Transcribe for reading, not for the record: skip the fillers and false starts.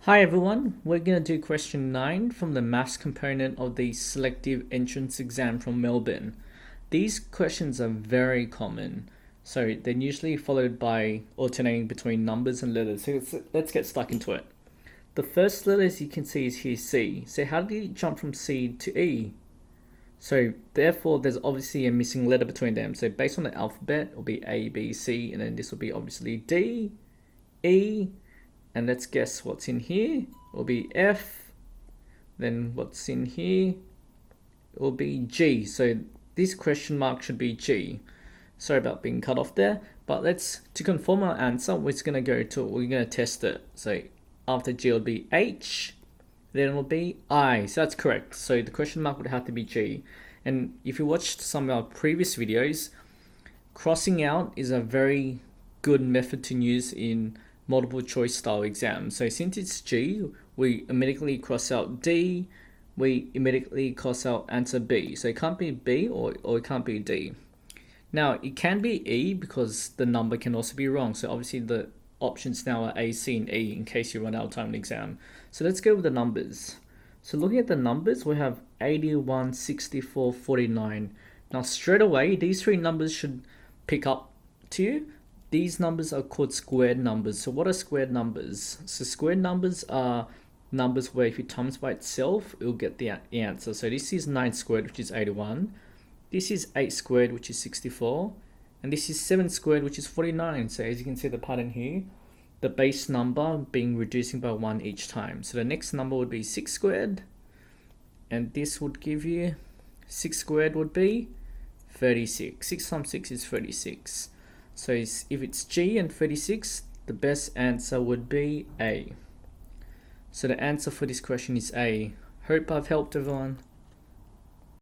Hi everyone, we're going to do question 9 from the maths component of the selective entrance exam from Melbourne. These questions are very common, so they're usually followed by alternating between numbers and letters. So let's get stuck into it. The first letter, as you can see, is here C. So how do you jump from C to E? So therefore there's obviously a missing letter between them. So based on the alphabet, it'll be A, B, C, and then this will be obviously D, E, and let's guess what's in here. It will be F. Then what's in here? It will be G. So this question mark should be G. Sorry about being cut off there. But to confirm our answer, we're going to test it. So after G, it'll be H. Then it'll be I. So that's correct. So the question mark would have to be G. And if you watched some of our previous videos, crossing out is a very good method to use in multiple choice style exams. So since it's G, we immediately cross out D, we immediately cross out answer B. So it can't be B or it can't be D. Now it can be E because the number can also be wrong. So obviously the options now are A, C, and E in case you run out of time in the exam. So let's go with the numbers. So looking at the numbers, we have 81, 64, 49. Now straight away, these three numbers should pick up to you. These numbers are called squared numbers. So what are squared numbers? So squared numbers are numbers where if you times by itself, it will get the answer. So this is 9 squared, which is 81. This is 8 squared, which is 64. And this is 7 squared, which is 49. So as you can see the pattern here, the base number being reducing by 1 each time. So the next number would be 6 squared. And this would give you 6 squared would be 36. 6 times 6 is 36. So if it's G and 36, the best answer would be A. So the answer for this question is A. Hope I've helped everyone.